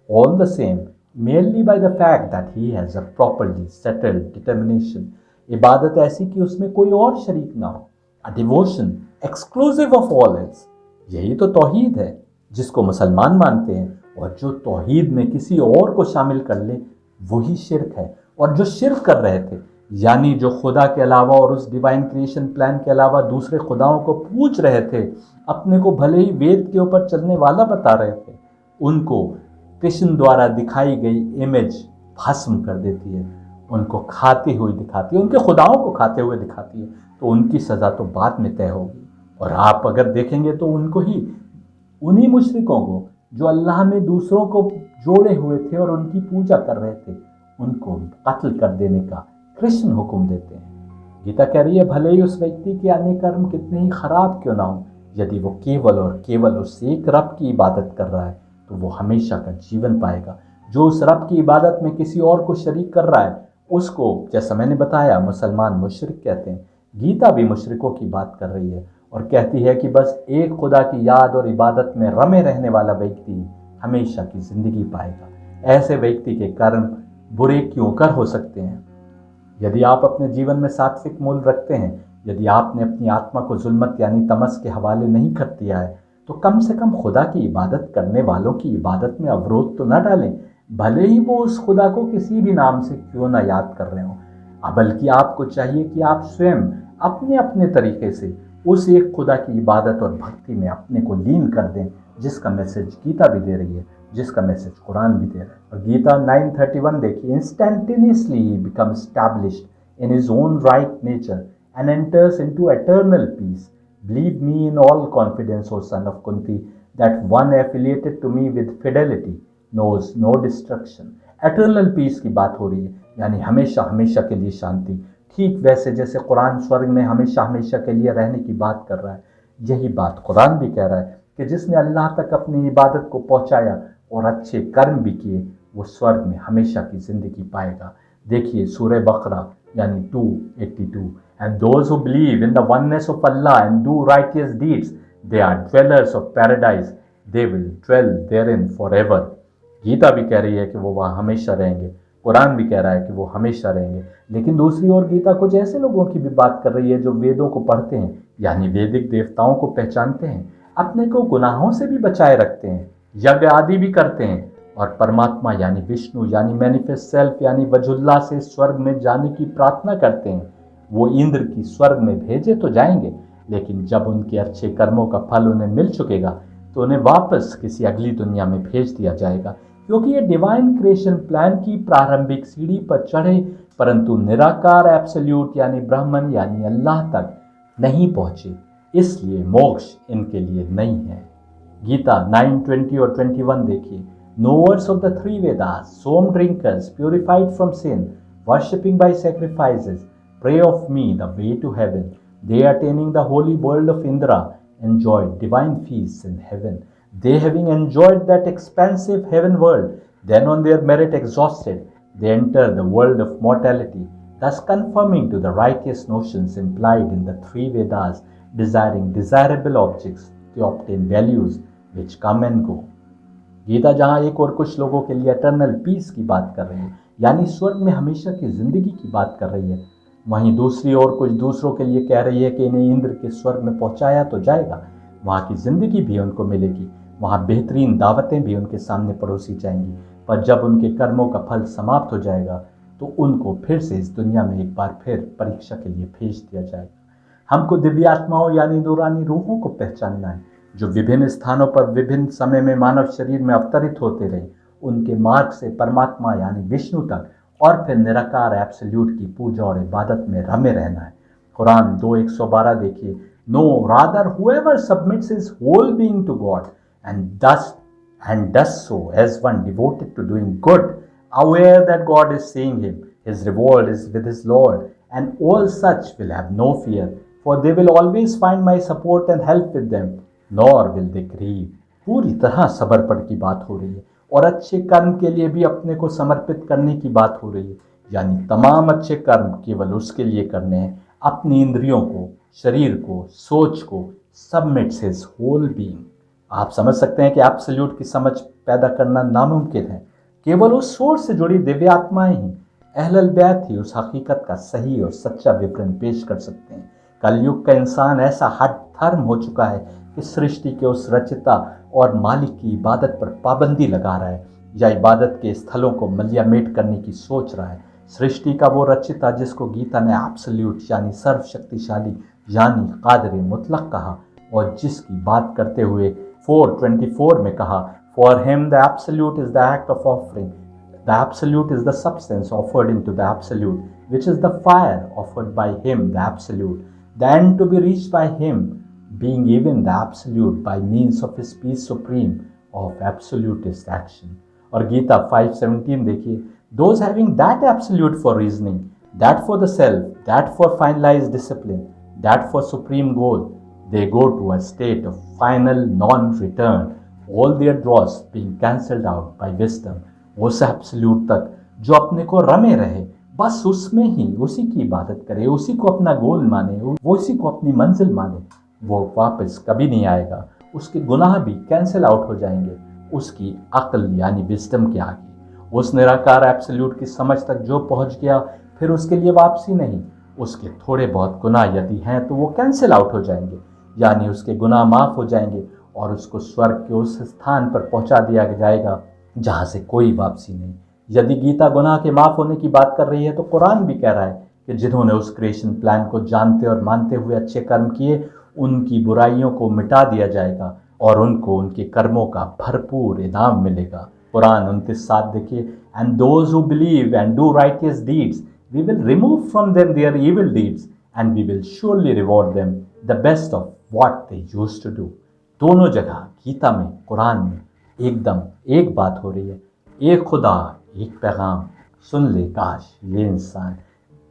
all the same, merely by the fact that he has a properly settled determination. इबादत ऐसी कि उसमें कोई और शरीक ना हो, a devotion exclusive of all else. यही तो तौहीद है जिसको मुसलमान मानते हैं, और जो तौहीद में किसी और को शामिल कर ले वही शिर्क है। और जो शिर्क कर रहे थे, यानी जो खुदा के अलावा और उस डिवाइन क्रिएशन प्लान के अलावा दूसरे खुदाओं को पूज रहे थे, अपने को भले ही वेद के ऊपर चलने वाला बता रहे थे, उनको कृष्ण द्वारा दिखाई गई इमेज भस्म कर देती है, उनको खाती हुई दिखाती है, उनके खुदाओं को खाते हुए दिखाती है, तो उनकी सज़ा तो बाद में तय होगी। और आप अगर देखेंगे तो उन्हीं मुशरिकों को जो अल्लाह में दूसरों को जोड़े हुए थे और उनकी पूजा कर रहे थे, उनको कत्ल कर देने का कृष्ण हुक्म देते हैं। गीता कह रही है, भले ही उस व्यक्ति के अन्य कर्म कितने ही खराब क्यों ना हो, यदि वो केवल और केवल उस एक रब की इबादत कर रहा है तो वो हमेशा का जीवन पाएगा। जो उस रब की इबादत में किसी और को शरीक कर रहा है, उसको, जैसा मैंने बताया, मुसलमान मुशरिक कहते हैं। गीता भी मुशरिकों की बात कर रही है और कहती है कि बस एक खुदा की याद और इबादत में रमे रहने वाला व्यक्ति हमेशा की ज़िंदगी पाएगा। ऐसे व्यक्ति के कर्म बुरे क्यों कर हो सकते हैं? यदि आप अपने जीवन में सात्विक मूल्य रखते हैं, यदि आपने अपनी आत्मा को जुल्मत यानी तमस के हवाले नहीं कर दिया है, तो कम से कम खुदा की इबादत करने वालों की इबादत में अवरोध तो न डालें, भले ही वो उस खुदा को किसी भी नाम से क्यों ना याद कर रहे हों। बल्कि आपको चाहिए कि आप स्वयं अपने अपने तरीके से उस एक खुदा की इबादत और भक्ति में अपने को लीन कर दें, जिसका मैसेज गीता भी दे रही है, जिसका मैसेज कुरान भी दे रहा है। और गीता 9:31 देखिए, instantaneously he become established in his own right nature and enters into eternal peace. Believe me in all confidence, O son of Kunti, that one affiliated to me with fidelity knows no destruction. Eternal peace की बात हो रही है, यानी हमेशा हमेशा के लिए शांति। ठीक वैसे जैसे कुरान स्वर्ग में हमेशा हमेशा के लिए रहने की बात कर रहा है, यही बात कुरान भी कह रहा है कि जिसने अल्लाह तक अपनी इबादत को पहुंचाया और अच्छे कर्म भी किए, वो स्वर्ग में हमेशा की ज़िंदगी पाएगा। देखिए सूरह बकरा यानी 282, and those who believe in the oneness of Allah and do righteous deeds, they are dwellers of paradise, they will dwell therein forever. Gita भी कह रही है कि वो वहाँ हमेशा रहेंगे, कुरान भी कह रहा है कि वो हमेशा रहेंगे। लेकिन दूसरी ओर गीता कुछ ऐसे लोगों की भी बात कर रही है जो वेदों को पढ़ते हैं, यानी वैदिक देवताओं को पहचानते हैं, अपने को गुनाहों से भी बचाए रखते हैं, यज्ञ आदि भी करते हैं, और परमात्मा यानी विष्णु यानी मैनिफेस्ट सेल्फ यानी वजुल्ला से स्वर्ग में जाने की प्रार्थना करते हैं। वो इंद्र की स्वर्ग में भेजे तो जाएंगे, लेकिन जब उनके अच्छे कर्मों का फल उन्हें मिल चुकेगा तो उन्हें वापस किसी अगली दुनिया में भेज दिया जाएगा, क्योंकि ये डिवाइन क्रिएशन प्लान की प्रारंभिक सीढ़ी पर चढ़े परंतु निराकार एब्सोल्यूट यानी ब्राह्मण यानी अल्लाह तक नहीं पहुँचे, इसलिए मोक्ष इनके लिए नहीं है। गीता 9:20 और 21 देखिए, knowers of the three Vedas, som drinkers, purified from sin, worshipping by sacrifices, pray of me the way to heaven. They attaining the holy world of Indra enjoyed divine feasts in heaven. They having enjoyed that expansive heaven world, then on their merit exhausted, they enter the world of mortality, thus conforming to the righteous notions implied in the three Vedas, desiring desirable objects to obtain values which come and go. Gita जहाँ एक और कुछ लोगों के लिए एटर्नल पीस की बात कर रही है, यानी स्वर्ग में हमेशा की ज़िंदगी की बात कर रही है, वहीं दूसरी ओर कुछ दूसरों के लिए कह रही है कि इन्हें इंद्र के स्वर्ग में पहुंचाया तो जाएगा, वहाँ की ज़िंदगी भी उनको मिलेगी, वहाँ बेहतरीन दावतें भी उनके सामने परोसी जाएंगी, पर जब उनके कर्मों का फल समाप्त हो जाएगा तो उनको फिर से इस दुनिया में एक बार फिर परीक्षा के लिए भेज दिया जाएगा। हमको दिव्यात्माओं यानी नूरानी रूहों को पहचानना है, जो विभिन्न स्थानों पर विभिन्न समय में मानव शरीर में अवतरित होते रहे, उनके मार्ग से परमात्मा यानी विष्णु तक और फिर निराकार एब्सोल्यूट की पूजा और इबादत में रमे रहना है। कुरान 2:112 देखिए, No, rather whoever submits his whole being to God and does so as one devoted to doing good, aware that God is seeing him, his reward is with his Lord, and all such will have no fear, for they will always find my support and help with them, nor will they grieve. पूरी तरह समर्पण की बात हो रही है और अच्छे कर्म के लिए भी अपने को समर्पित करने की बात हो रही है। यानी तमाम अच्छे कर्म केवल उसके लिए करने हैं, अपनी इंद्रियों को, शरीर को, सोच को, सबमिट्स हिज होल बीइंग। आप समझ सकते हैं कि एब्सोल्यूट की समझ पैदा करना नामुमकिन है। केवल उस सोर्स से जुड़ी दिव्य आत्माएं ही, अहलल बैत ही उस हकीकत का सही और सच्चा विवरण पेश कर सकते हैं। कलयुग का इंसान ऐसा हठ धर्म हो चुका है कि सृष्टि के उस रचिता और मालिक की इबादत पर पाबंदी लगा रहा है या इबादत के स्थलों को मलियामेट करने की सोच रहा है। सृष्टि का वो रचिता जिसको गीता ने एब्सोल्यूट यानी सर्वशक्तिशाली यानी कादिर मुतलक कहा और जिसकी बात करते हुए 4:24 में कहा, for him the absolute is the act of offering, the absolute is the substance offered into the absolute, which is the fire offered by him, the absolute, the end to be reached by him, being even the absolute by means of his peace supreme of absolutist action. और गीता 5:17 देखिए, those having that absolute for reasoning, that for the self, that for finalized discipline, that for supreme goal, they go to a state of final non-return, all their dross being cancelled out by wisdom. उस absolute तक जो अपने को रमे रहे, बस उसमें ही उसी की इबादत करे, उसी को अपना गोल माने, वो उसी को अपनी मंजिल माने, वो वापस कभी नहीं आएगा। उसके गुनाह भी कैंसिल आउट हो जाएंगे उसकी अक्ल यानी विजडम के आगे। उस निराकार एब्सोल्यूट की समझ तक जो पहुंच गया, फिर उसके लिए वापसी नहीं। उसके थोड़े बहुत गुनाह यदि हैं तो वो कैंसिल आउट हो जाएंगे, यानी उसके गुनाह माफ़ हो जाएंगे और उसको स्वर्ग के उस स्थान पर पहुंचा दिया जाएगा जहाँ से कोई वापसी नहीं। यदि गीता गुनाह के माफ़ होने की बात कर रही है तो कुरान भी कह रहा है कि जिन्होंने उस क्रिएशन प्लान को जानते और मानते हुए अच्छे कर्म किए, उनकी बुराइयों को मिटा दिया जाएगा और उनको उनके कर्मों का भरपूर इनाम मिलेगा। कुरान 29:7 देखिए, and those who believe and do righteous deeds we will remove from them their evil deeds and we will surely reward them the best of what they used to do. दोनों जगह गीता में, कुरान में एकदम एक बात हो रही है, एक खुदा एक पैगाम, सुन ले काश ये इंसान।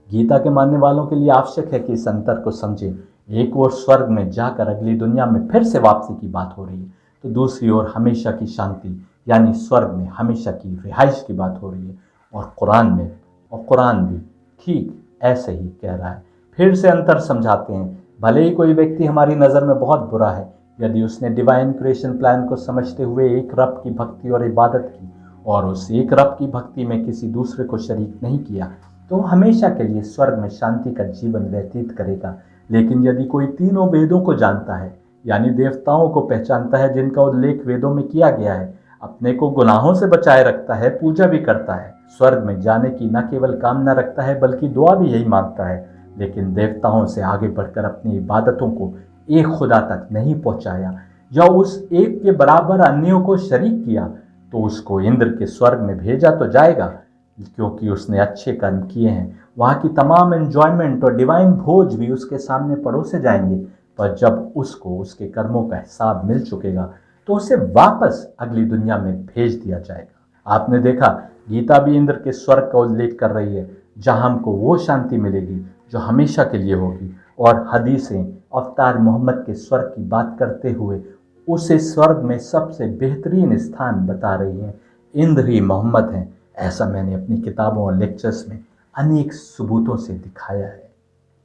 गीता के मानने वालों के लिए आवश्यक है कि इस अंतर को समझें। एक ओर स्वर्ग में जाकर अगली दुनिया में फिर से वापसी की बात हो रही है, तो दूसरी ओर हमेशा की शांति यानी स्वर्ग में हमेशा की रिहाइश की बात हो रही है। और कुरान भी ठीक ऐसे ही कह रहा है। फिर से अंतर समझाते हैं। भले ही कोई व्यक्ति हमारी नज़र में बहुत बुरा है, यदि उसने डिवाइन क्रिएशन प्लान को समझते हुए एक रब की भक्ति और इबादत की और उस एक रब की भक्ति में किसी दूसरे को शरीक नहीं किया, तो हमेशा के लिए स्वर्ग में शांति का जीवन व्यतीत करेगा। लेकिन यदि कोई तीनों वेदों को जानता है यानी देवताओं को पहचानता है जिनका उल्लेख वेदों में किया गया है, अपने को गुनाहों से बचाए रखता है, पूजा भी करता है, स्वर्ग में जाने की न केवल कामना रखता है बल्कि दुआ भी यही मांगता है, लेकिन देवताओं से आगे बढ़कर अपनी इबादतों को एक खुदा तक नहीं पहुंचाया या उस एक के बराबर अन्यों को शरीक किया, तो उसको इंद्र के स्वर्ग में भेजा तो जाएगा क्योंकि उसने अच्छे कर्म किए हैं। वहाँ की तमाम एंजॉयमेंट और डिवाइन भोज भी उसके सामने परोसे जाएंगे, पर जब उसको उसके कर्मों का हिसाब मिल चुकेगा तो उसे वापस अगली दुनिया में भेज दिया जाएगा। आपने देखा, गीता भी इंद्र के स्वर्ग का उल्लेख कर रही है जहाँ हमको वो शांति मिलेगी जो हमेशा के लिए होगी, और हदीसें अवतार मोहम्मद के स्वर्ग की बात करते हुए उसे स्वर्ग में सबसे बेहतरीन स्थान बता रही हैं। इंद्र ही मोहम्मद हैं, ऐसा मैंने अपनी किताबों और लेक्चर्स में अनेक सबूतों से दिखाया है।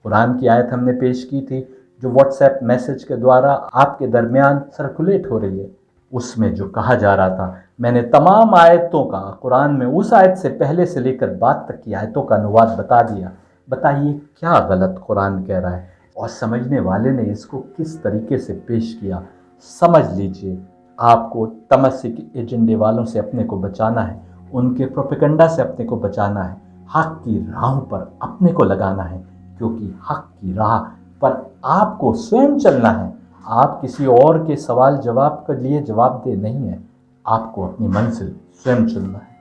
कुरान की आयत हमने पेश की थी जो व्हाट्सएप मैसेज के द्वारा आपके दरमियान सर्कुलेट हो रही है। उसमें जो कहा जा रहा था, मैंने तमाम आयतों का कुरान में उस आयत से पहले से लेकर बाद तक की आयतों का अनुवाद बता दिया। बताइए क्या गलत कुरान कह रहा है और समझने वाले ने इसको किस तरीके से पेश किया। समझ लीजिए, आपको तमस्सिक एजेंडे वालों से अपने को बचाना है, उनके प्रोपेगेंडा से अपने को बचाना है, हक की राहों पर अपने को लगाना है, क्योंकि हक की राह पर आपको स्वयं चलना है। आप किसी और के सवाल जवाब के लिए जवाबदेह नहीं है, आपको अपनी मंजिल स्वयं चुनना है।